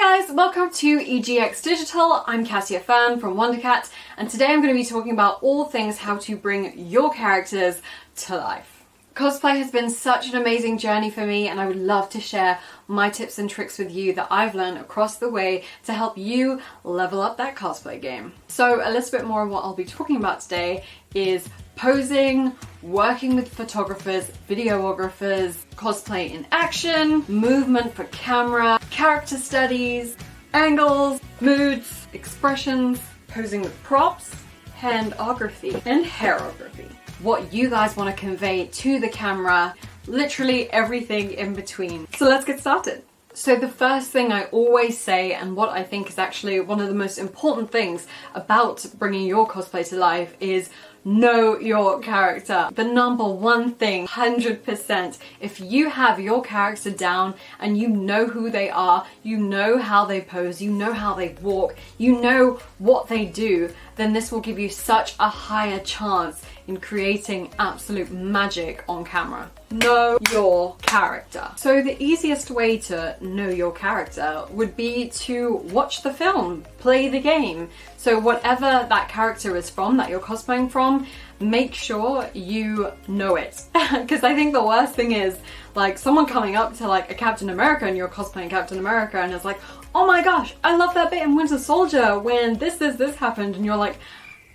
Hi guys, welcome to EGX Digital. I'm Katya Fern from WonderCat, and today I'm going to be talking about all things how to bring your characters to life. Cosplay has been such an amazing journey for me, and I would love to share my tips and tricks with you that I've learned across the way to help you level up that cosplay game. So a little bit more of what I'll be talking about today is posing, working with photographers, videographers, cosplay in action, movement for camera, character studies, angles, moods, expressions, posing with props, handography, and hairography. What you guys want to convey to the camera, literally everything in between. So let's get started. So the first thing I always say, and what I think is actually one of the most important things about bringing your cosplay to life, is know your character. The number one thing, 100%, if you have your character down and you know who they are, you know how they pose, you know how they walk, you know what they do, then this will give you such a higher chance in creating absolute magic on camera. Know your character. So the easiest way to know your character would be to watch the film, play the game. So whatever that character is from, that you're cosplaying from, make sure you know it. Because I think the worst thing is like someone coming up to like a Captain America and you're cosplaying Captain America and it's like, oh my gosh, I love that bit in Winter Soldier when this happened, and you're like,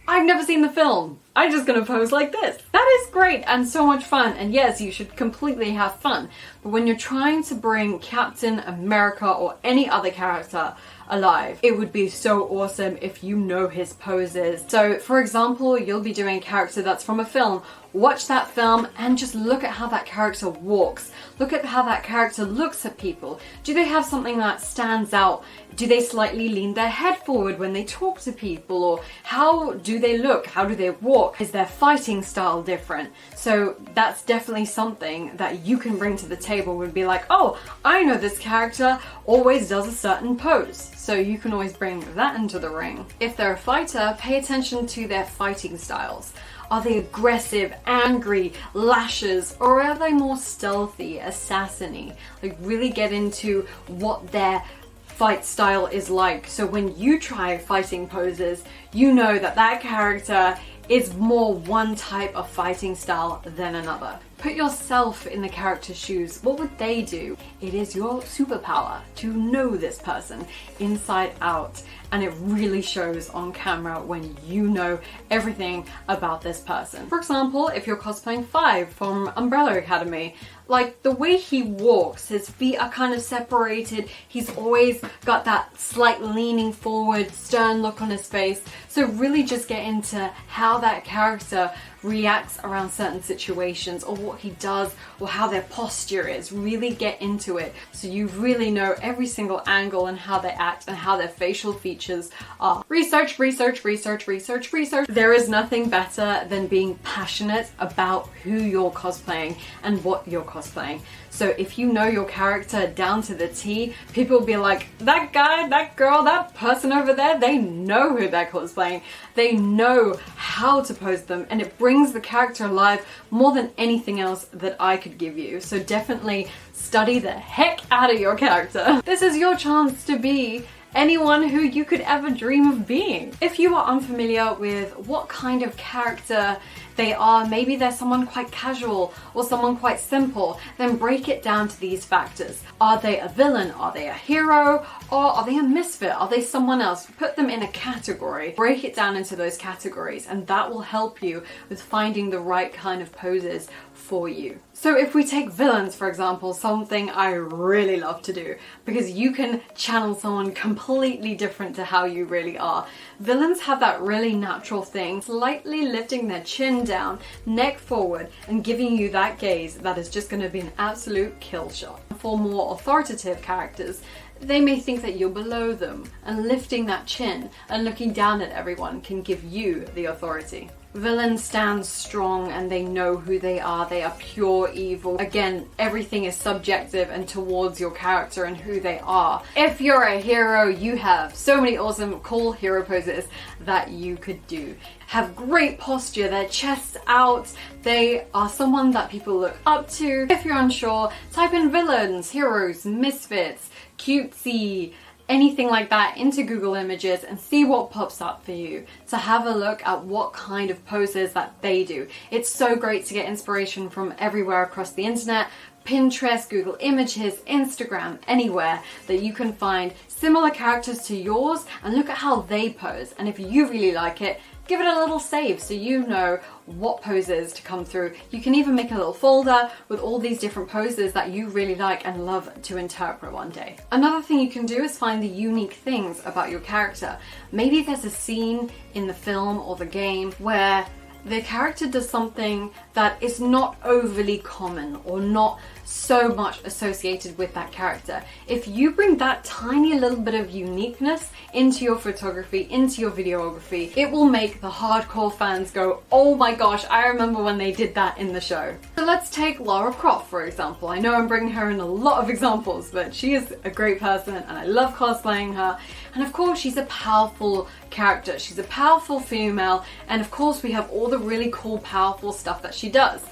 I've never seen the film. I'm just gonna pose like this. That is great and so much fun, and yes, you should completely have fun. But when you're trying to bring Captain America or any other character alive, it would be so awesome if you know his poses. So for example, you'll be doing a character that's from a film. Watch that film and just look at how that character walks. Look at how that character looks at people. Do they have something that stands out? Do they slightly lean their head forward when they talk to people? Or how do they look? How do they walk? Is their fighting style different? So that's definitely something that you can bring to the table. Would be like, oh, I know this character always does a certain pose. So you can always bring that into the ring. If they're a fighter, pay attention to their fighting styles. Are they aggressive, angry, lashes, or are they more stealthy, assassin-y? Like really get into what their fight style is like. So when you try fighting poses, you know that that character is more one type of fighting style than another. Put yourself in the character's shoes. What would they do? It is your superpower to know this person inside out, and it really shows on camera when you know everything about this person. For example, if you're cosplaying Five from Umbrella Academy, like the way he walks, his feet are kind of separated, he's always got that slight leaning forward, stern look on his face. So really just get into how that character reacts around certain situations, or what he does, or how their posture is. Really get into it so you really know every single angle and how they act and how their facial features are. Research, research, research, research, research. There is nothing better than being passionate about who you're cosplaying and what you're cosplaying. So if you know your character down to the T, people will be like, that guy, that girl, that person over there, they know who they're cosplaying. They know how to pose them, and it brings the character alive more than anything else that I could give you. So definitely study the heck out of your character. This is your chance to be anyone who you could ever dream of being. If you are unfamiliar with what kind of character they are, maybe they're someone quite casual or someone quite simple, then break it down to these factors. Are they a villain? Are they a hero? Or are they a misfit? Are they someone else? Put them in a category. Break it down into those categories, and that will help you with finding the right kind of poses for you. So if we take villains, for example, something I really love to do, because you can channel someone completely different to how you really are. Villains have that really natural thing, slightly lifting their chin down, neck forward, and giving you that gaze that is just going to be an absolute kill shot. For more authoritative characters, they may think that you're below them, and lifting that chin and looking down at everyone can give you the authority. Villains stand strong and they know who they are. They are pure evil. Again, everything is subjective and towards your character and who they are. If you're a hero, you have so many awesome, cool hero poses that you could do. Have great posture, their chest out, they are someone that people look up to. If you're unsure, type in villains, heroes, misfits, cutesy, anything like that into Google Images and see what pops up for you, to have a look at what kind of poses that they do. It's so great to get inspiration from everywhere across the internet. Pinterest, Google Images, Instagram, anywhere that you can find similar characters to yours and look at how they pose. And if you really like it, give it a little save so you know what poses to come through. You can even make a little folder with all these different poses that you really like and love to interpret one day. Another thing you can do is find the unique things about your character. Maybe there's a scene in the film or the game where the character does something that is not overly common or not so much associated with that character. If you bring that tiny little bit of uniqueness into your photography, into your videography, it will make the hardcore fans go, oh my gosh, I remember when they did that in the show. So let's take Lara Croft, for example. I know I'm bringing her in a lot of examples, but she is a great person and I love cosplaying her. And of course, she's a powerful character. She's a powerful female, and of course we have all the really cool, powerful stuff that she does.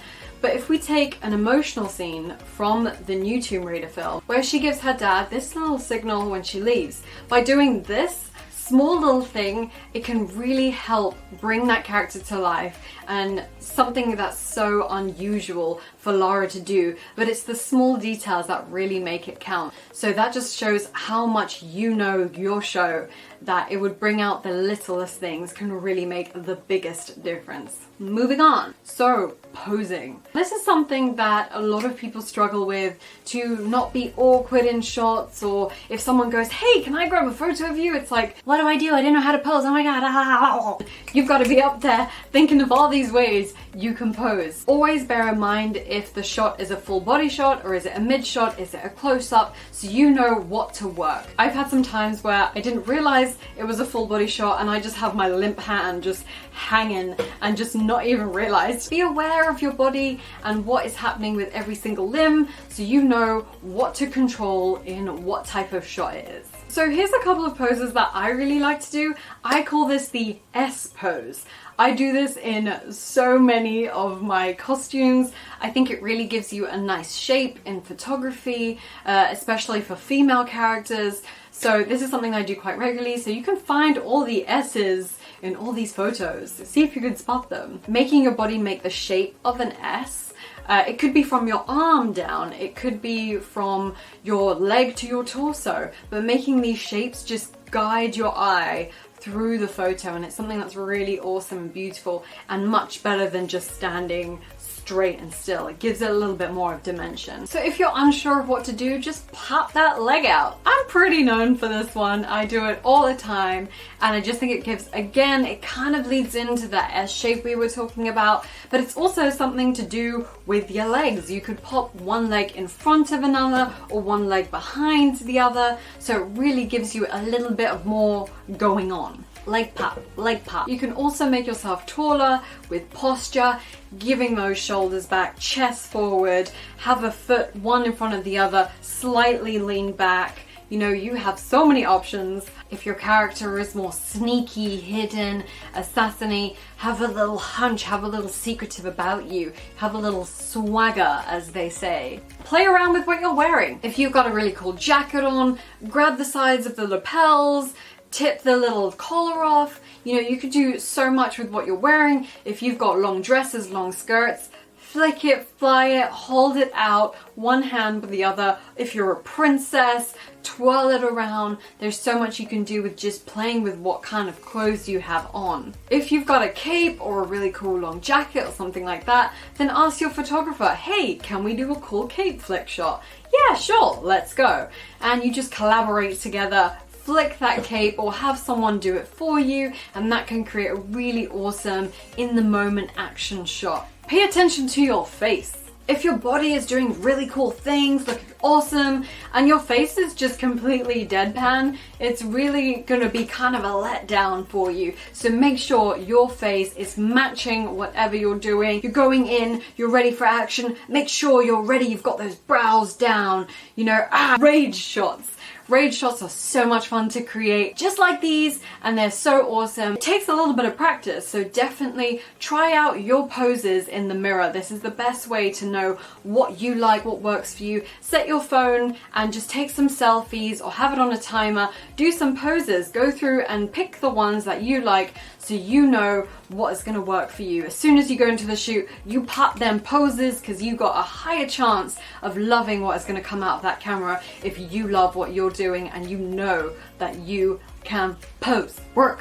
But if we take an emotional scene from the new Tomb Raider film, where she gives her dad this little signal when she leaves, by doing this small little thing, it can really help bring that character to life, and something that's so unusual for Lara to do, but it's the small details that really make it count. So that just shows how much you know your show, that it would bring out the littlest things can really make the biggest difference. Moving on. So, posing. This is something that a lot of people struggle with, to not be awkward in shots, or if someone goes, hey, can I grab a photo of you? It's like, what do? I didn't know how to pose. Oh my god. You've got to be up there thinking of all these ways you can pose. Always bear in mind if the shot is a full body shot, or is it a mid shot, is it a close up, so you know what to work. I've had some times where I didn't realize it was a full body shot and I just have my limp hand just hanging and just not even realized. Be aware of your body and what is happening with every single limb so you know what to control in what type of shot it is. So here's a couple of poses that I really like to do. I call this the S pose. I do this in so many of my costumes. I think it really gives you a nice shape in photography, especially for female characters. So this is something I do quite regularly, so you can find all the S's in all these photos. See if you can spot them. Making your body make the shape of an S. It could be from your arm down, it could be from your leg to your torso, but making these shapes just guide your eye through the photo, and it's something that's really awesome and beautiful and much better than just standing straight and still. It gives it a little bit more of dimension. So if you're unsure of what to do, just pop that leg out. I'm pretty known for this one. I do it all the time, and I just think it gives, again, it kind of leads into that S shape we were talking about, but it's also something to do with your legs. You could pop one leg in front of another or one leg behind the other, so it really gives you a little bit of more going on. Leg pop, leg pop. You can also make yourself taller with posture, giving those shoulders back, chest forward, have a foot one in front of the other, slightly lean back. You know, you have so many options. If your character is more sneaky, hidden, assassiny, have a little hunch, have a little secretive about you, have a little swagger, as they say. Play around with what you're wearing. If you've got a really cool jacket on, grab the sides of the lapels, tip the little collar off. You know, you could do so much with what you're wearing. If you've got long dresses, long skirts, flick it, fly it, hold it out, one hand with the other. If you're a princess, twirl it around. There's so much you can do with just playing with what kind of clothes you have on. If you've got a cape or a really cool long jacket or something like that, then ask your photographer, hey, can we do a cool cape flick shot? Yeah, sure, let's go. And you just collaborate together, flick that cape, or have someone do it for you, and that can create a really awesome in the moment action shot. Pay attention to your face. If your body is doing really cool things, looking awesome, and your face is just completely deadpan, it's really gonna be kind of a letdown for you. So make sure your face is matching whatever you're doing. You're going in, you're ready for action, make sure you're ready, you've got those brows down, you know, rage shots. Rage shots are so much fun to create, just like these, and they're so awesome. It takes a little bit of practice, so definitely try out your poses in the mirror. This is the best way to know what you like, what works for you. Set get your phone and just take some selfies or have it on a timer, do some poses, go through and pick the ones that you like so you know what is going to work for you. As soon as you go into the shoot, you pop them poses because you got a higher chance of loving what is going to come out of that camera if you love what you're doing and you know that you can pose. Work.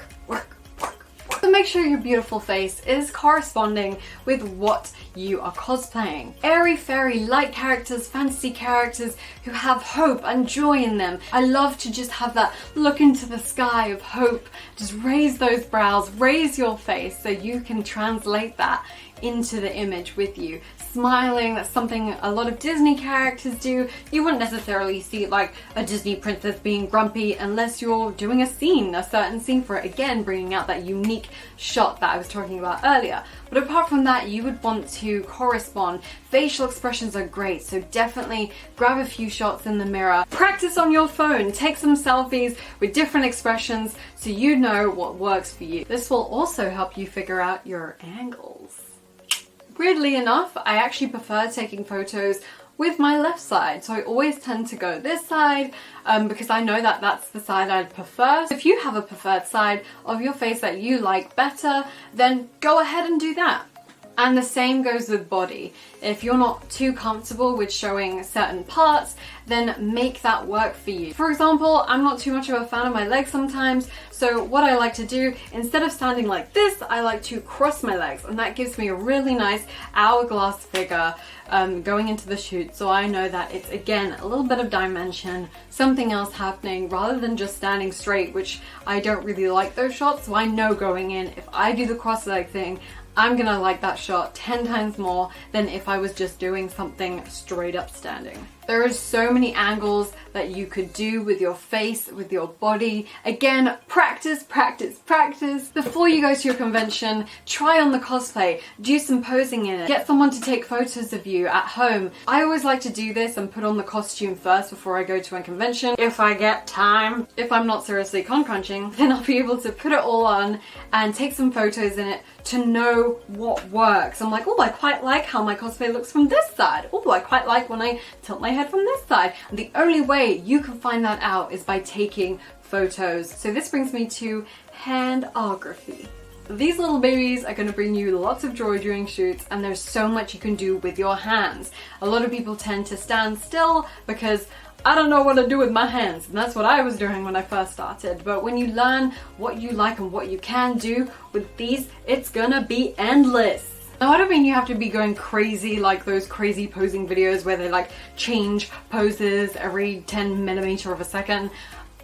So make sure your beautiful face is corresponding with what you are cosplaying. Airy fairy light characters, fantasy characters who have hope and joy in them. I love to just have that look into the sky of hope. Just raise those brows, raise your face so you can translate that into the image with you. Smiling, that's something a lot of Disney characters do. You wouldn't necessarily see like a Disney princess being grumpy unless you're doing a certain scene for it. Again, bringing out that unique shot that I was talking about earlier. But apart from that, you would want to correspond. Facial expressions are great, so definitely grab a few shots in the mirror. Practice on your phone, take some selfies with different expressions so you know what works for you. This will also help you figure out your angles. Weirdly enough, I actually prefer taking photos with my left side, so I always tend to go this side because I know that that's the side I'd prefer. If you have a preferred side of your face that you like better, then go ahead and do that. And the same goes with body. If you're not too comfortable with showing certain parts, then make that work for you. For example, I'm not too much of a fan of my legs sometimes, so what I like to do, instead of standing like this, I like to cross my legs, and that gives me a really nice hourglass figure going into the shoot, so I know that it's, again, a little bit of dimension, something else happening, rather than just standing straight, which I don't really like those shots, so I know going in, if I do the cross leg thing, I'm gonna like that shot 10 times more than if I was just doing something straight up standing. There are so many angles that you could do with your face, with your body. Again, practice. Before you go to your convention, try on the cosplay, do some posing in it, get someone to take photos of you at home. I always like to do this and put on the costume first before I go to a convention. If I get time, if I'm not seriously con crunching, then I'll be able to put it all on and take some photos in it to know what works. I'm like, oh, I quite like how my cosplay looks from this side. Oh, I quite like when I tilt my head from this side. And the only way you can find that out is by taking photos. So this brings me to handography. These little babies are going to bring you lots of joy during shoots, and there's so much you can do with your hands. A lot of people tend to stand still because I don't know what to do with my hands, and that's what I was doing when I first started. But when you learn what you like and what you can do with these, it's gonna be endless. Now, I don't mean you have to be going crazy like those crazy posing videos where they like change poses every 10mm of a second.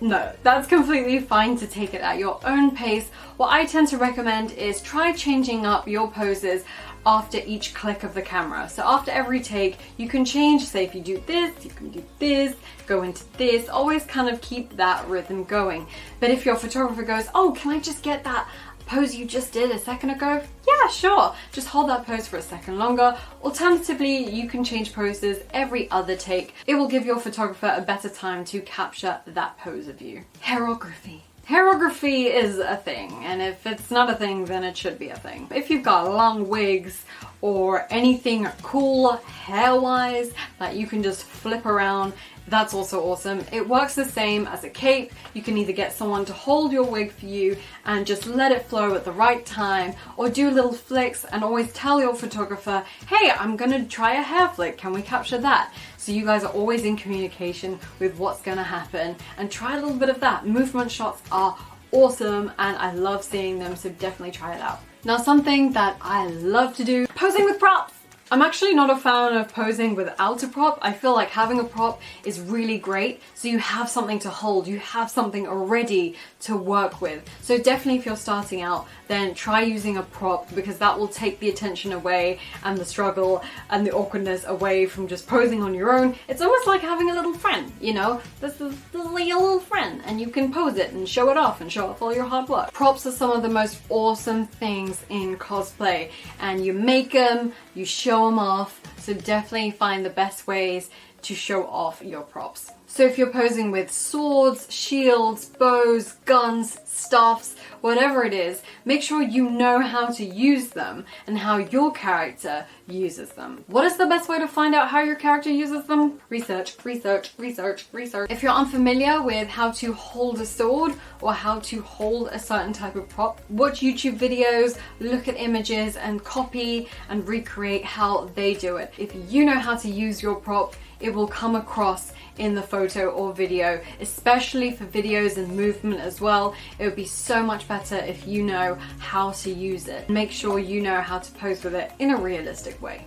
No, that's completely fine to take it at your own pace. What I tend to recommend is try changing up your poses after each click of the camera. So after every take, you can change, say if you do this, you can do this, go into this, always kind of keep that rhythm going. But if your photographer goes, oh, can I just get that pose you just did a second ago? Yeah, sure. Just hold that pose for a second longer. Alternatively, you can change poses every other take. It will give your photographer a better time to capture that pose of you. Hairography. Hairography is a thing, and if it's not a thing, then it should be a thing. If you've got long wigs or anything cool hair-wise that you can just flip around, that's also awesome. It works the same as a cape. You can either get someone to hold your wig for you and just let it flow at the right time, or do little flicks and always tell your photographer, hey, I'm gonna try a hair flick, can we capture that? So you guys are always in communication with what's gonna happen, and try a little bit of that. Movement shots are awesome and I love seeing them, so definitely try it out. Now, something that I love to do, posing with props. I'm actually not a fan of posing without a prop. I feel like having a prop is really great, so you have something to hold, you have something already to work with. So definitely if you're starting out, then try using a prop, because that will take the attention away and the struggle and the awkwardness away from just posing on your own. It's almost like having a little friend, you know? This is like your little friend, and you can pose it and show it off and show off all your hard work. Props are some of the most awesome things in cosplay, and you make them, you show them off, so definitely find the best ways to show off your props. So if you're posing with swords, shields, bows, guns, staffs, whatever it is, make sure you know how to use them and how your character uses them. What is the best way to find out how your character uses them? Research, research, research, research. If you're unfamiliar with how to hold a sword or how to hold a certain type of prop, watch YouTube videos, look at images and copy and recreate how they do it. If you know how to use your prop, it will come across in the photo or video, especially for videos and movement as well. It would be so much better if you know how to use it. Make sure you know how to pose with it in a realistic way.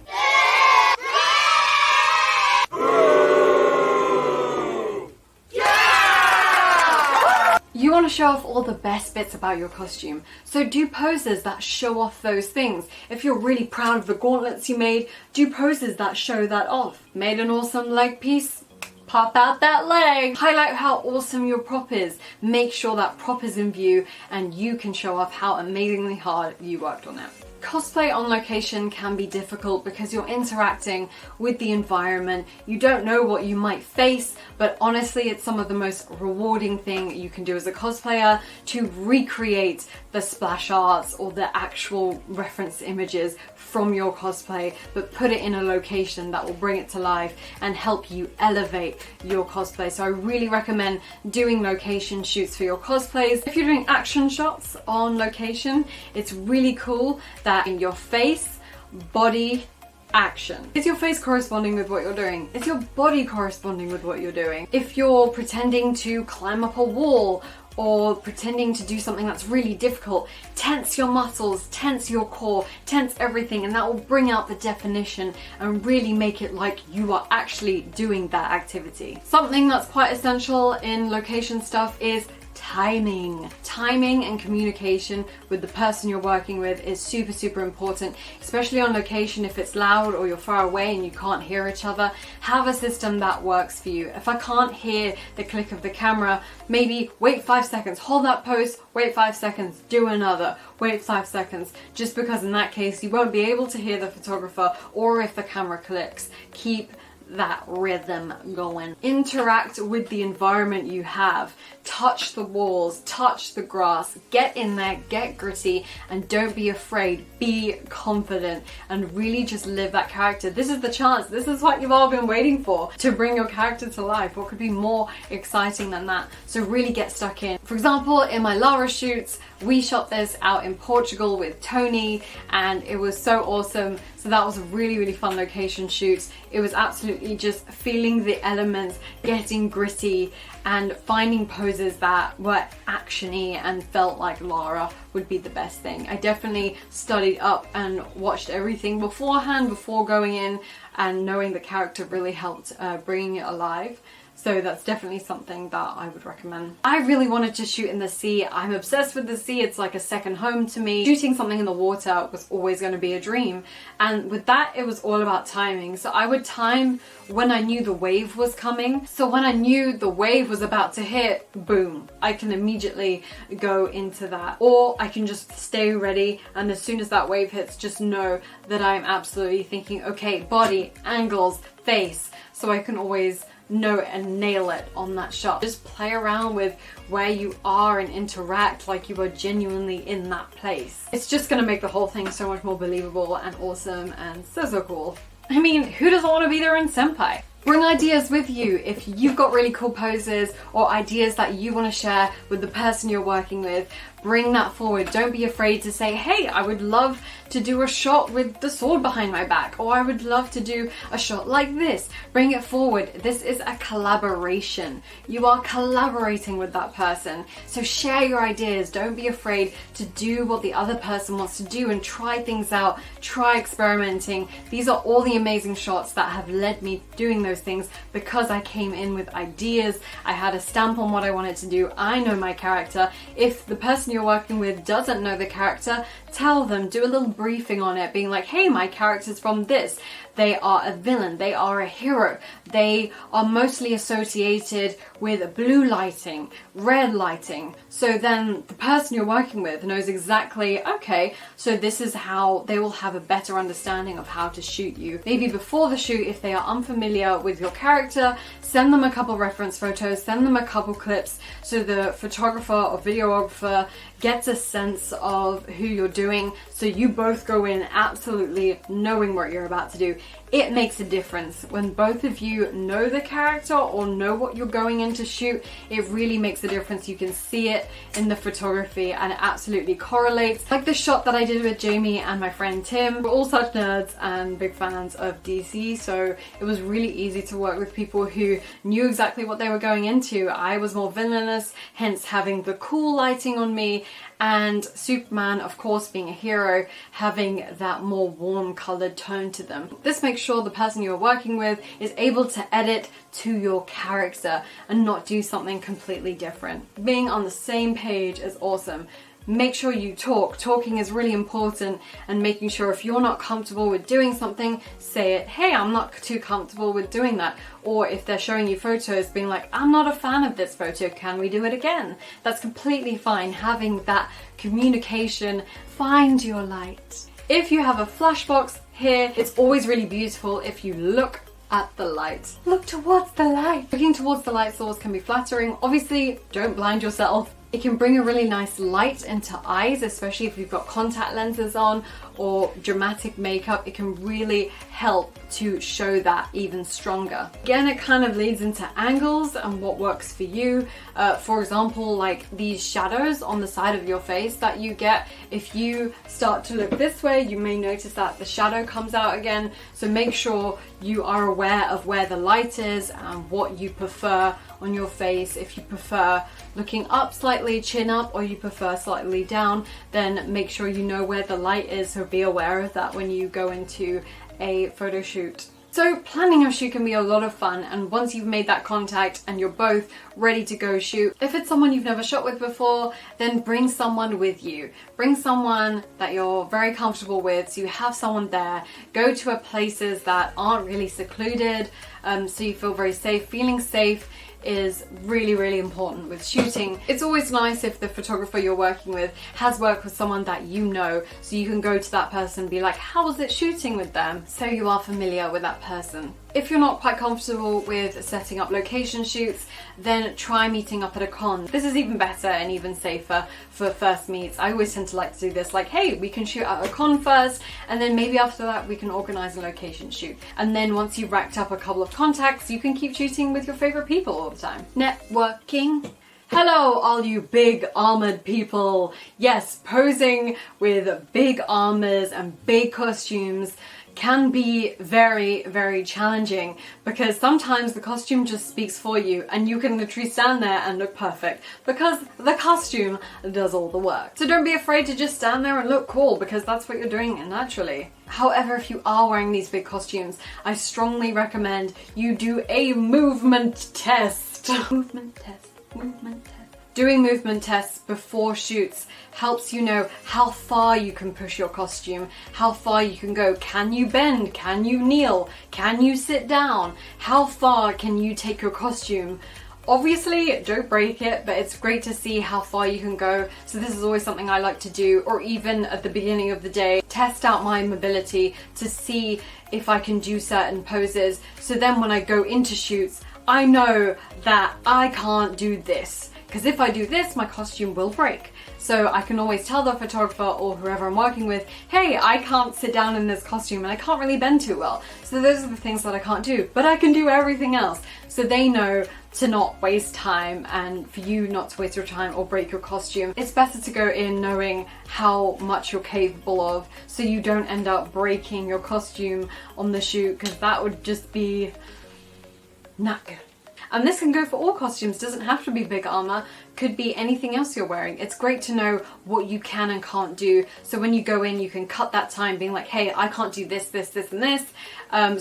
You want to show off all the best bits about your costume, so do poses that show off those things. If you're really proud of the gauntlets you made, do poses that show that off. Made an awesome leg piece? Pop out that leg. Highlight how awesome your prop is. Make sure that prop is in view and you can show off how amazingly hard you worked on it. Cosplay on location can be difficult because you're interacting with the environment. You don't know what you might face, but honestly, it's some of the most rewarding thing you can do as a cosplayer to recreate the splash arts or the actual reference images from your cosplay, but put it in a location that will bring it to life and help you elevate your cosplay. So I really recommend doing location shoots for your cosplays. If you're doing action shots on location, it's really cool that in your face, body, action. Is your face corresponding with what you're doing? Is your body corresponding with what you're doing? If you're pretending to climb up a wall or pretending to do something that's really difficult, tense your muscles, tense your core, tense everything, and that will bring out the definition and really make it like you are actually doing that activity. Something that's quite essential in location stuff is timing. Timing and communication with the person you're working with is super, super important, especially on location. If it's loud or you're far away and you can't hear each other, have a system that works for you. If I can't hear the click of the camera, maybe wait 5 seconds, hold that pose, wait 5 seconds, do another, wait 5 seconds, just because in that case you won't be able to hear the photographer or if the camera clicks. Keep that rhythm going. Interact with the environment you have. Touch the walls, touch the grass, get in there, get gritty, and don't be afraid. Be confident and really just live that character. This is the chance. This is what you've all been waiting for, to bring your character to life. What could be more exciting than that? So really get stuck in. For example, in my Lara shoots, we shot this out in Portugal with Tony and it was so awesome. So that was a really, really fun location shoot. It was absolutely just feeling the elements, getting gritty and finding poses that were actiony and felt like Lara would be the best thing. I definitely studied up and watched everything beforehand before going in, and knowing the character really helped bringing it alive. So that's definitely something that I would recommend. I really wanted to shoot in the sea. I'm obsessed with the sea. It's like a second home to me. Shooting something in the water was always going to be a dream. And with that, it was all about timing. So I would time when I knew the wave was coming. So when I knew the wave was about to hit, boom, I can immediately go into that. Or I can just stay ready, and as soon as that wave hits, just know that I'm absolutely thinking, okay, body, angles, face. So I can always know it and nail it on that shot. Just play around with where you are and interact like you are genuinely in that place. It's just gonna make the whole thing so much more believable and awesome and so cool. I mean, who doesn't want to be there in Senpai? Bring ideas with you. If you've got really cool poses or ideas that you want to share with the person you're working with, bring that forward. Don't be afraid to say, hey, I would love to do a shot with the sword behind my back, or I would love to do a shot like this. Bring it forward. This is a collaboration. You are collaborating with that person. So share your ideas. Don't be afraid to do what the other person wants to do and try things out. Try experimenting. These are all the amazing shots that have led me doing those things because I came in with ideas. I had a stamp on what I wanted to do. I know my character. If the person you're working with doesn't know the character, tell them, do a little briefing on it, being like, hey, my character's from this. They are a villain, they are a hero, they are mostly associated with blue lighting, red lighting. So then the person you're working with knows exactly, okay, so this is how they will have a better understanding of how to shoot you. Maybe before the shoot, if they are unfamiliar with your character, send them a couple reference photos, send them a couple clips, so the photographer or videographer gets a sense of who you're doing, so you both go in absolutely knowing what you're about to do. It makes a difference when both of you know the character or know what you're going in to shoot. It really makes a difference. You can see it in the photography and it absolutely correlates. Like the shot that I did with Jamie and my friend Tim. We're all such nerds and big fans of DC, so it was really easy to work with people who knew exactly what they were going into. I was more villainous, hence having the cool lighting on me, and Superman, of course, being a hero, having that more warm coloured tone to them. This makes sure the person you're working with is able to edit to your character and not do something completely different. Being on the same page is awesome. Make sure you talk. Talking is really important, and making sure if you're not comfortable with doing something, say it. Hey, I'm not too comfortable with doing that. Or if they're showing you photos, being like, I'm not a fan of this photo, can we do it again? That's completely fine. Having that communication, find your light. If you have a flashbox here, it's always really beautiful if you look at the light. Look towards the light. Looking towards the light source can be flattering. Obviously, don't blind yourself. It can bring a really nice light into eyes, especially if you've got contact lenses on or dramatic makeup. It can really help to show that even stronger. Again, it kind of leads into angles and what works for you. For example, like these shadows on the side of your face that you get, if you start to look this way, you may notice that the shadow comes out again. So make sure you are aware of where the light is and what you prefer on your face. If you prefer looking up slightly, chin up, or you prefer slightly down, then make sure you know where the light is, so be aware of that when you go into a photo shoot. So planning a shoot can be a lot of fun, and once you've made that contact and you're both ready to go shoot, if it's someone you've never shot with before, then bring someone with you. Bring someone that you're very comfortable with, so you have someone there. Go to places that aren't really secluded, so you feel very safe. Feeling safe is really, really important with shooting. It's always nice if the photographer you're working with has worked with someone that you know, so you can go to that person and be like, how was it shooting with them? So you are familiar with that person. If you're not quite comfortable with setting up location shoots, then try meeting up at a con. This is even better and even safer for first meets. I always tend to like to do this, like, hey, we can shoot at a con first, and then maybe after that we can organize a location shoot. And then once you've racked up a couple of contacts, you can keep shooting with your favorite people all the time. Networking. Hello, all you big armored people. Yes, posing with big armors and big costumes can be very, very challenging, because sometimes the costume just speaks for you and you can literally stand there and look perfect because the costume does all the work. So don't be afraid to just stand there and look cool, because that's what you're doing naturally. However, if you are wearing these big costumes, I strongly recommend you do a movement test. Movement test. Movement test. Doing movement tests before shoots helps you know how far you can push your costume, how far you can go. Can you bend? Can you kneel? Can you sit down? How far can you take your costume? Obviously, don't break it, but it's great to see how far you can go. So this is always something I like to do, or even at the beginning of the day, test out my mobility to see if I can do certain poses. So then when I go into shoots, I know that I can't do this, because if I do this, my costume will break. So I can always tell the photographer or whoever I'm working with, hey, I can't sit down in this costume and I can't really bend too well. So those are the things that I can't do, but I can do everything else. So they know to not waste time, and for you not to waste your time or break your costume. It's better to go in knowing how much you're capable of, so you don't end up breaking your costume on the shoot, because that would just be not good. And this can go for all costumes, doesn't have to be big armor. could be anything else you're wearing. It's great to know what you can and can't do. So when you go in, you can cut that time being like, hey, I can't do this, this, this, and this.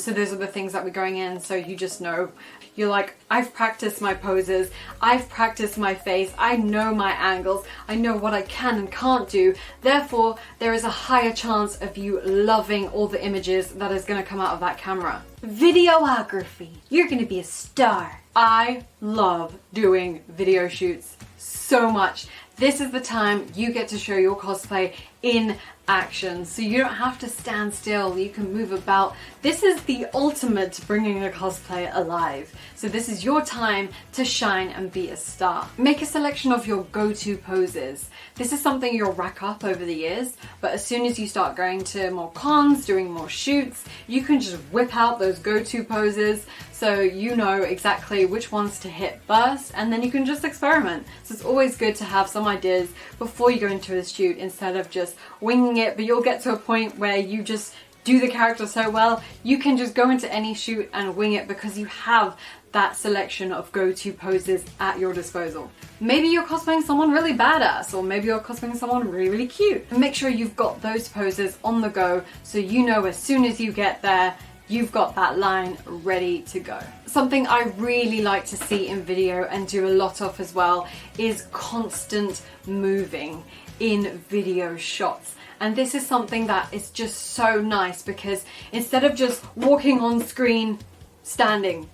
So those are the things that we're going in. So you just know, you're like, I've practiced my poses. I've practiced my face. I know my angles. I know what I can and can't do. Therefore, there is a higher chance of you loving all the images that is going to come out of that camera. Videography. You're going to be a star. I love doing video shoots so much. This is the time you get to show your cosplay in action, so you don't have to stand still, you can move about. This is the ultimate to bringing a cosplay alive. So this is your time to shine and be a star. Make a selection of your go-to poses. This is something you'll rack up over the years, but as soon as you start going to more cons, doing more shoots, you can just whip out those go-to poses so you know exactly which ones to hit first, and then you can just experiment. So it's always good to have some ideas before you go into a shoot instead of just winging it, but you'll get to a point where you just do the character so well, you can just go into any shoot and wing it because you have that selection of go-to poses at your disposal. Maybe you're cosplaying someone really badass, or maybe you're cosplaying someone really, really cute. And make sure you've got those poses on the go so you know as soon as you get there, you've got that line ready to go. Something I really like to see in video and do a lot of as well is constant moving in video shots. And this is something that is just so nice because instead of just walking on screen, standing,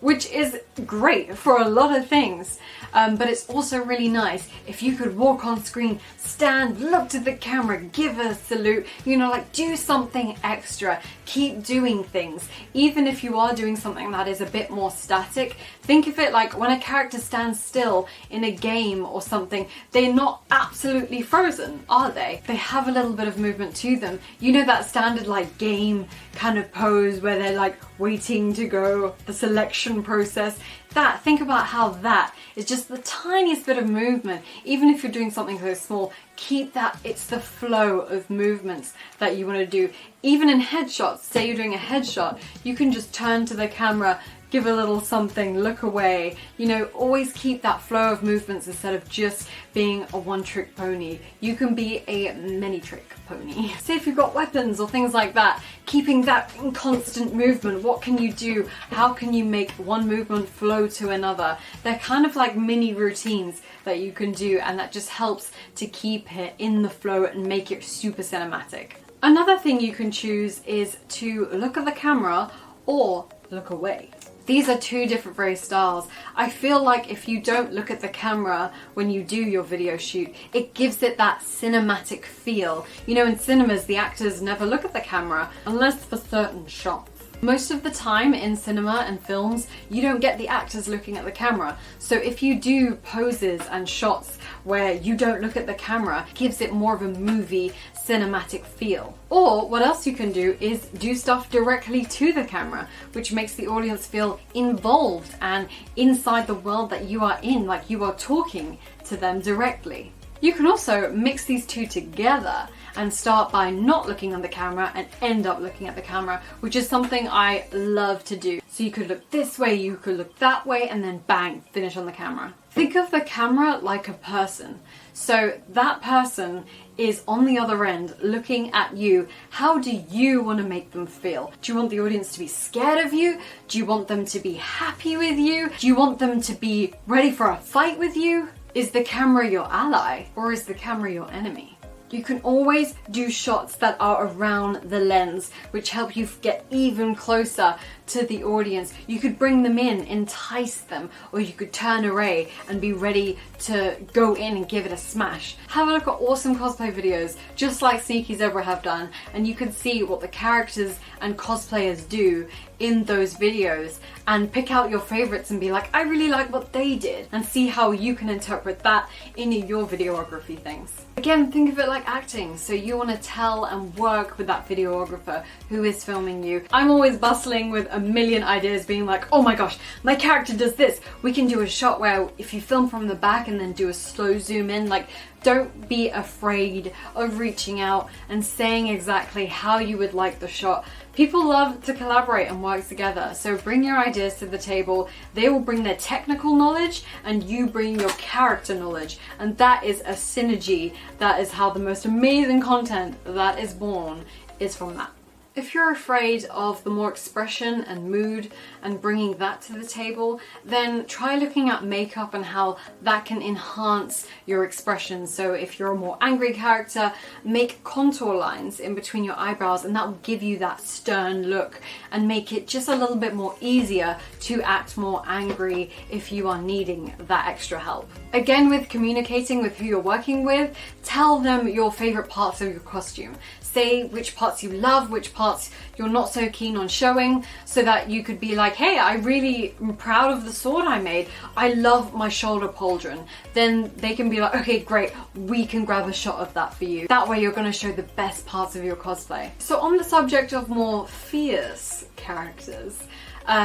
which is great for a lot of things, but it's also really nice if you could walk on screen, stand, look to the camera, give a salute, you know, like do something extra, keep doing things. Even if you are doing something that is a bit more static, think of it like when a character stands still in a game or something, they're not absolutely frozen, are they? They have a little bit of movement to them. You know, that standard like game kind of pose where they're like waiting to go, the selection process. That, think about how that is just the tiniest bit of movement. Even if you're doing something so small, keep that, it's the flow of movements that you want to do. Even in headshots, say you're doing a headshot, you can just turn to the camera, give a little something, look away, you know, always keep that flow of movements instead of just being a one-trick pony. You can be a many-trick pony. Say if you've got weapons or things like that, keeping that in constant movement, what can you do? How can you make one movement flow to another? They're kind of like mini routines that you can do, and that just helps to keep it in the flow and make it super cinematic. Another thing you can choose is to look at the camera or look away. These are two different very styles. I feel like if you don't look at the camera when you do your video shoot, it gives it that cinematic feel. You know, in cinemas, the actors never look at the camera unless for certain shots. Most of the time in cinema and films, you don't get the actors looking at the camera. So if you do poses and shots where you don't look at the camera, it gives it more of a movie cinematic feel. Or what else you can do is do stuff directly to the camera, which makes the audience feel involved and inside the world that you are in, like you are talking to them directly. You can also mix these two together and start by not looking at the camera and end up looking at the camera, which is something I love to do. So you could look this way, you could look that way, and then bang, finish on the camera. Think of the camera like a person. So that person is on the other end looking at you. How do you want to make them feel? Do you want the audience to be scared of you? Do you want them to be happy with you? Do you want them to be ready for a fight with you? Is the camera your ally or is the camera your enemy? You can always do shots that are around the lens, which help you get even closer to the audience. You could bring them in, entice them, or you could turn away and be ready to go in and give it a smash. Have a look at awesome cosplay videos, just like Sneaky Zebra have done, and you can see what the characters and cosplayers do in those videos and pick out your favorites and be like, I really like what they did, and see how you can interpret that in your videography things. Again, think of it like acting. So you want to tell and work with that videographer who is filming you. I'm always bustling with a million ideas, being like, oh my gosh, my character does this. We can do a shot where if you film from the back and then do a slow zoom in, like Don't be afraid of reaching out and saying exactly how you would like the shot. People love to collaborate and work together, so bring your ideas to the table. They will bring their technical knowledge and you bring your character knowledge, and that is a synergy. That is how the most amazing content that is born is from that. If you're afraid of the more expression and mood and bringing that to the table, then try looking at makeup and how that can enhance your expression. So if you're a more angry character, make contour lines in between your eyebrows, and that will give you that stern look and make it just a little bit more easier to act more angry if you are needing that extra help. Again, with communicating with who you're working with, tell them your favorite parts of your costume. Say which parts you love, which parts you're not so keen on showing, so that you could be like, hey, I really am proud of the sword I made. I love my shoulder pauldron. Then they can be like, okay, great, we can grab a shot of that for you. That way you're going to show the best parts of your cosplay. So on the subject of more fierce characters,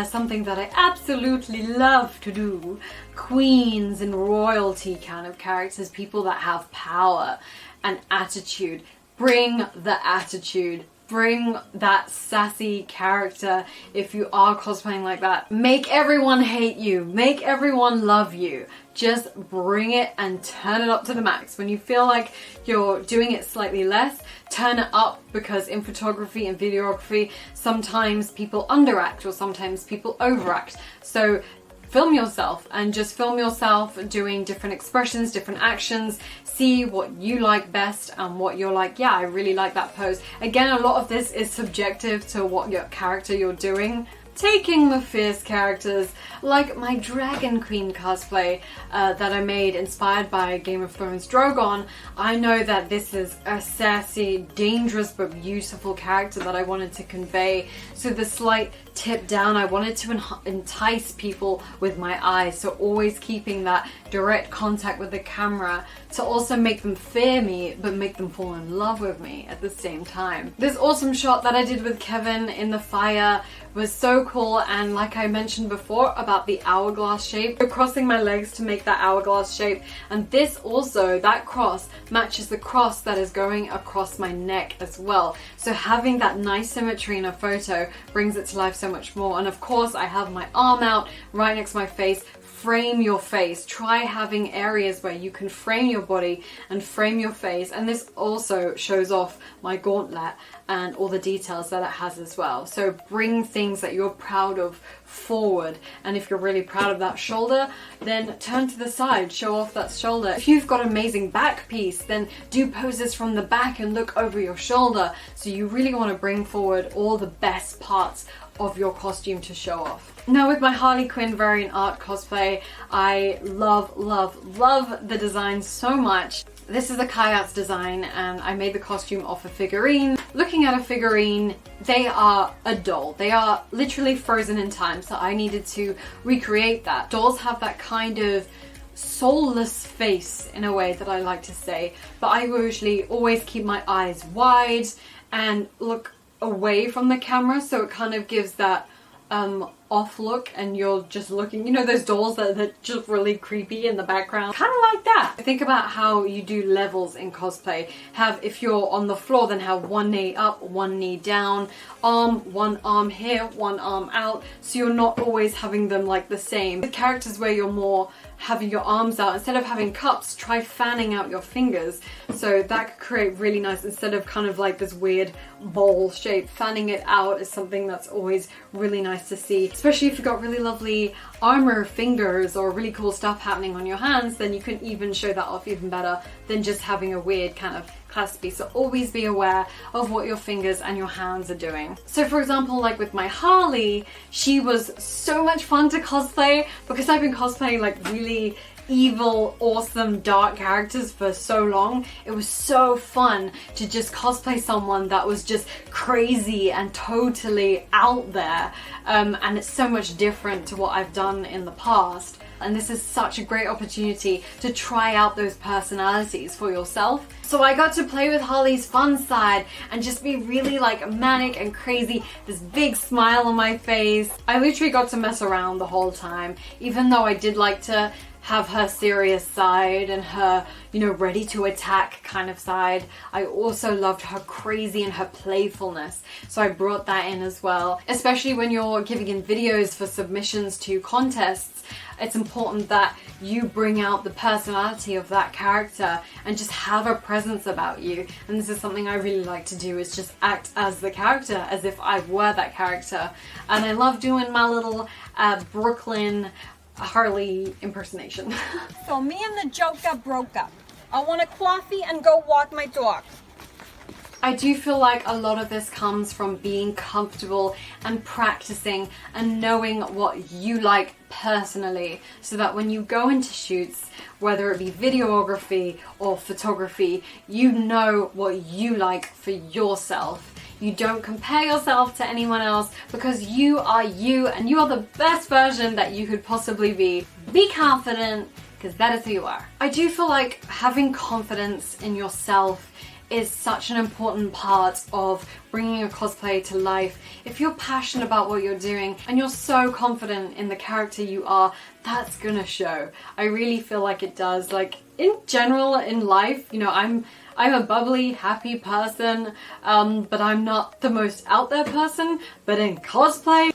something that I absolutely love to do, queens and royalty kind of characters, people that have power and attitude. Bring the attitude. Bring that sassy character if you are cosplaying like that. Make everyone hate you. Make everyone love you. Just bring it and turn it up to the max. When you feel like you're doing it slightly less, turn it up, because in photography and videography, sometimes people underact or sometimes people overact. So film yourself and just film yourself doing different expressions, different actions. See what you like best and what you're like, yeah, I really like that pose. Again, a lot of this is subjective to what your character you're doing. Taking the fierce characters, like my Dragon Queen cosplay that I made inspired by Game of Thrones Drogon, I know that this is a sassy, dangerous but beautiful character that I wanted to convey. So the slight tip down, I wanted to entice people with my eyes, so always keeping that direct contact with the camera to also make them fear me but make them fall in love with me at the same time. This awesome shot that I did with Kevin in the fire was so cool, and like I mentioned before about the hourglass shape, so crossing my legs to make that hourglass shape, and this also, that cross matches the cross that is going across my neck as well. So having that nice symmetry in a photo brings it to life so much more. And of course I have my arm out right next to my face. Frame your face. Try having areas where you can frame your body and frame your face, and this also shows off my gauntlet and all the details that it has as well. So bring things that you're proud of forward, and if you're really proud of that shoulder, then turn to the side, show off that shoulder. If you've got amazing back piece, then do poses from the back and look over your shoulder. So you really want to bring forward all the best parts of your costume to show off. Now with my Harley Quinn variant art cosplay, I love the design so much. This is a Kayat's design, and I made the costume off a figurine. Looking at a figurine, they are a doll. They are literally frozen in time, so I needed to recreate that. Dolls have that kind of soulless face in a way that I like to say, but I usually always keep my eyes wide and look away from the camera, so it kind of gives that off look, and you're just looking, you know, those dolls that are just really creepy in the background, kind of like that. Think about how you do levels in cosplay. Have, if you're on the floor, then have one knee up, one knee down, one arm here, one arm out, so you're not always having them like the same. With characters where you're more having your arms out, instead of having cups, try fanning out your fingers, so that could create really nice, instead of kind of like this weird bowl shape. Fanning it out is something that's always really nice to see, especially if you've got really lovely armor fingers or really cool stuff happening on your hands. Then you can even show that off even better than just having a weird kind of claspy. So always be aware of what your fingers and your hands are doing. So for example, like with my Harley, she was so much fun to cosplay because I've been cosplaying like really evil, awesome, dark characters for so long. It was so fun to just cosplay someone that was just crazy and totally out there, and it's so much different to what I've done in the past. And this is such a great opportunity to try out those personalities for yourself. So I got to play with Harley's fun side and just be really like manic and crazy, this big smile on my face. I literally got to mess around the whole time, even though I did like to have her serious side and her, you know, ready to attack kind of side. I also loved her crazy and her playfulness, so I brought that in as well. Especially when you're giving in videos for submissions to contests, it's important that you bring out the personality of that character and just have a presence about you. And this is something I really like to do, is just act as the character, as if I were that character. And I love doing my little Brooklyn Harley impersonation. So me and the Joker broke up. I want a coffee and go walk my dog. I do feel like a lot of this comes from being comfortable and practicing and knowing what you like personally, so that when you go into shoots, whether it be videography or photography, you know what you like for yourself. You don't compare yourself to anyone else, because you are you and you are the best version that you could possibly be. Be confident, because that is who you are. I do feel like having confidence in yourself is such an important part of bringing a cosplay to life. If you're passionate about what you're doing and you're so confident in the character you are, that's gonna show. I really feel like it does. Like in general in life, you know, I'm a bubbly, happy person, but I'm not the most out there person. But in cosplay,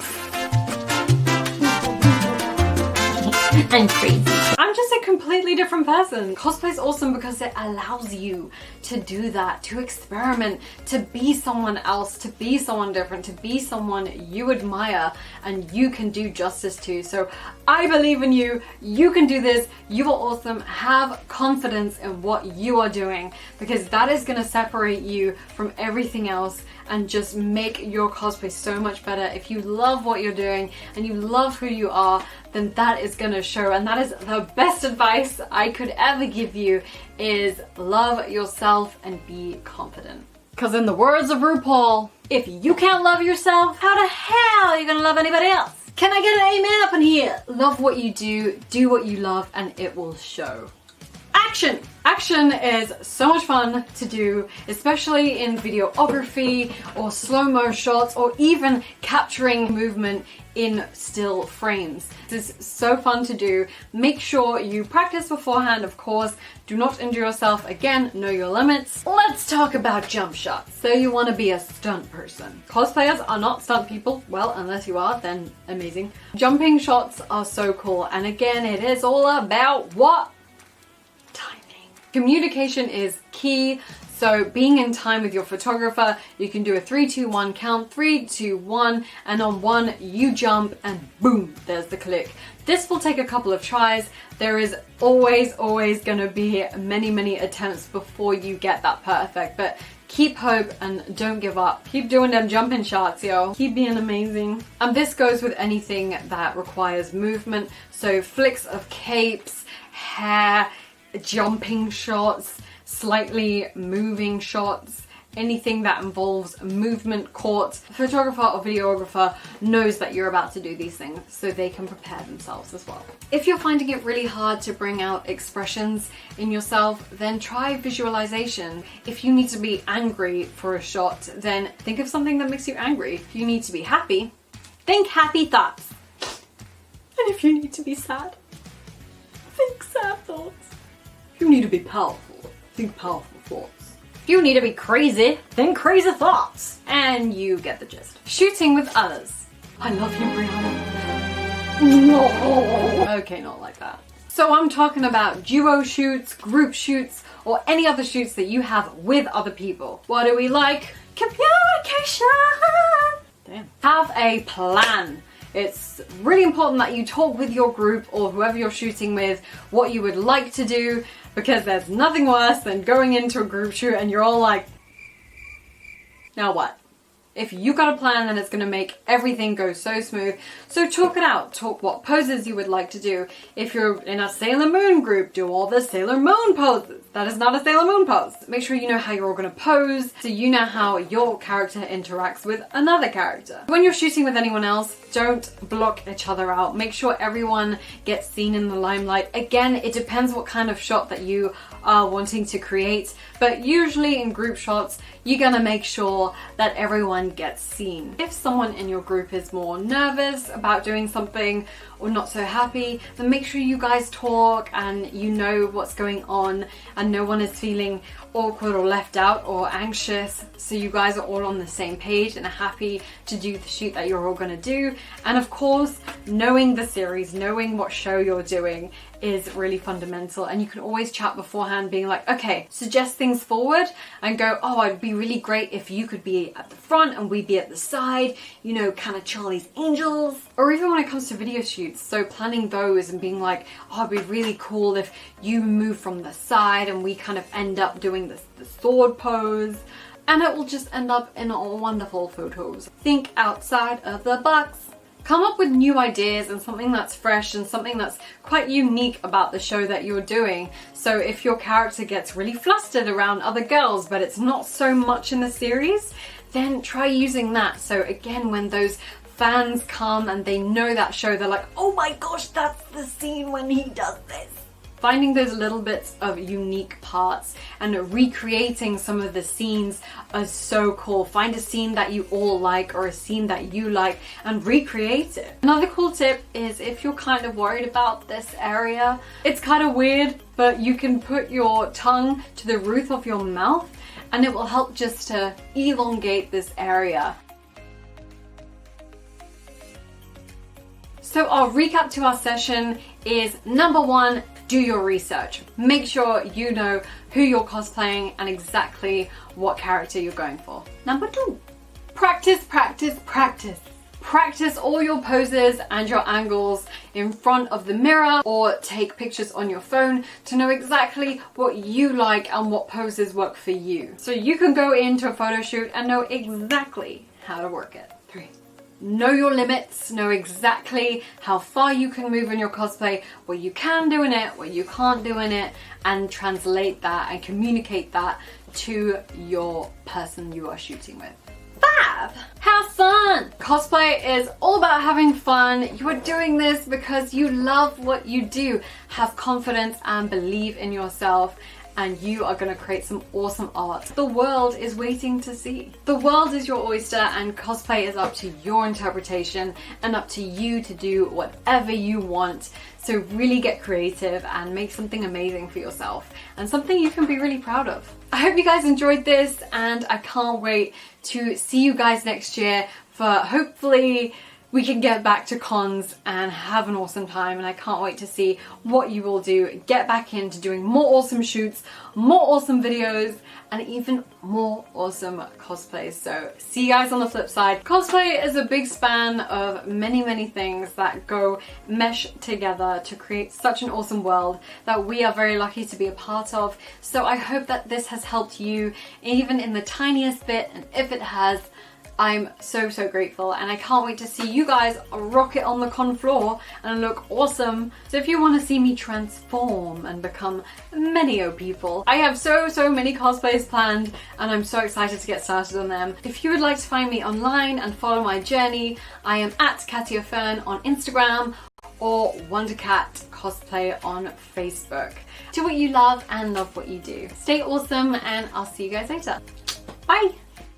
I'm crazy. I'm just a completely different person. Cosplay is awesome because it allows you to do that, to experiment, to be someone else, to be someone different, to be someone you admire and you can do justice to. So I believe in you. You can do this. You are awesome. Have confidence in what you are doing, because that is going to separate you from everything else and just make your cosplay so much better. If you love what you're doing and you love who you are, then that is gonna show. And that is the best advice I could ever give you, is love yourself and be confident. Because in the words of RuPaul, if you can't love yourself, how the hell are you gonna love anybody else? Can I get an amen up in here? Love what you do what you love, and it will show. Action! Action is so much fun to do, especially in videography or slow-mo shots, or even capturing movement in still frames. This is so fun to do. Make sure you practice beforehand, of course. Do not injure yourself. Again, know your limits. Let's talk about jump shots. So you want to be a stunt person. Cosplayers are not stunt people. Well, unless you are, then amazing. Jumping shots are so cool. And again, it is all about what? Communication is key, so being in time with your photographer, you can do a 3, 2, 1 count, 3, 2, 1, and on 1 you jump and boom, there's the click. This will take a couple of tries. There is always going to be many attempts before you get that perfect, but keep hope and don't give up. Keep doing them jumping shots, yo. Keep being amazing. And this goes with anything that requires movement, so flicks of capes, hair, jumping shots, slightly moving shots, anything that involves movement caught. A photographer or videographer knows that you're about to do these things, so they can prepare themselves as well. If you're finding it really hard to bring out expressions in yourself, then try visualization. If you need to be angry for a shot, then think of something that makes you angry. If you need to be happy, think happy thoughts. And if you need to be sad, think sad thoughts. If you need to be powerful, think powerful thoughts. If you need to be crazy, think crazy thoughts. And you get the gist. Shooting with others. I love you, Brianna. No. Okay, not like that. So I'm talking about duo shoots, group shoots, or any other shoots that you have with other people. What do we like? Communication. Damn. Have a plan. It's really important that you talk with your group or whoever you're shooting with what you would like to do, because there's nothing worse than going into a group shoot and you're all like, now what? If you got a plan, then it's going to make everything go so smooth. So talk it out. Talk what poses you would like to do. If you're in a Sailor Moon group, do all the Sailor Moon poses. That is not a Sailor Moon pose. Make sure you know how you're all going to pose, so you know how your character interacts with another character. When you're shooting with anyone else, don't block each other out. Make sure everyone gets seen in the limelight. Again, it depends what kind of shot that you are wanting to create, but usually in group shots, you're gonna make sure that everyone gets seen. If someone in your group is more nervous about doing something or not so happy, then make sure you guys talk and you know what's going on and no one is feeling awkward or left out or anxious, so you guys are all on the same page and are happy to do the shoot that you're all going to do. And of course, knowing the series, knowing what show you're doing is really fundamental, and you can always chat beforehand being like, okay, suggest things forward and go, oh, it'd be really great if you could be at the front and we'd be at the side, you know, kind of Charlie's Angels. Or even when it comes to video shoots, so planning those and being like, oh, it'd be really cool if you move from the side and we kind of end up doing the sword pose, and it will just end up in wonderful photos. Think outside of the box. Come up with new ideas and something that's fresh and something that's quite unique about the show that you're doing. So if your character gets really flustered around other girls, but it's not so much in the series, then try using that. So again, when those fans come and they know that show, they're like, oh my gosh, that's the scene when he does this. Finding those little bits of unique parts and recreating some of the scenes are so cool. Find a scene that you all like or a scene that you like and recreate it. Another cool tip is if you're kind of worried about this area, it's kind of weird, but you can put your tongue to the roof of your mouth and it will help just to elongate this area. So our recap to our session is number 1, do your research. Make sure you know who you're cosplaying and exactly what character you're going for. Number 2, practice, practice, practice. Practice all your poses and your angles in front of the mirror, or take pictures on your phone to know exactly what you like and what poses work for you. So you can go into a photo shoot and know exactly how to work it. 3, know your limits, know exactly how far you can move in your cosplay, what you can do in it, what you can't do in it, and translate that and communicate that to your person you are shooting with. 5, have fun! Cosplay is all about having fun. You are doing this because you love what you do. Have confidence and believe in yourself, and you are going to create some awesome art the world is waiting to see. The world is your oyster, and cosplay is up to your interpretation and up to you to do whatever you want. So really get creative and make something amazing for yourself and something you can be really proud of. I hope you guys enjoyed this, and I can't wait to see you guys next year for hopefully we can get back to cons and have an awesome time, and I can't wait to see what you will do. Get back into doing more awesome shoots, more awesome videos, and even more awesome cosplays. So see you guys on the flip side. Cosplay is a big span of many things that go mesh together to create such an awesome world that we are very lucky to be a part of. So I hope that this has helped you even in the tiniest bit, and if it has, I'm so grateful, and I can't wait to see you guys rock it on the con floor and look awesome. So if you want to see me transform and become many people, I have so many cosplays planned, and I'm so excited to get started on them. If you would like to find me online and follow my journey, I am at Katya Fern on Instagram or WonderCat Cosplay on Facebook. Do what you love and love what you do. Stay awesome, and I'll see you guys later. Bye!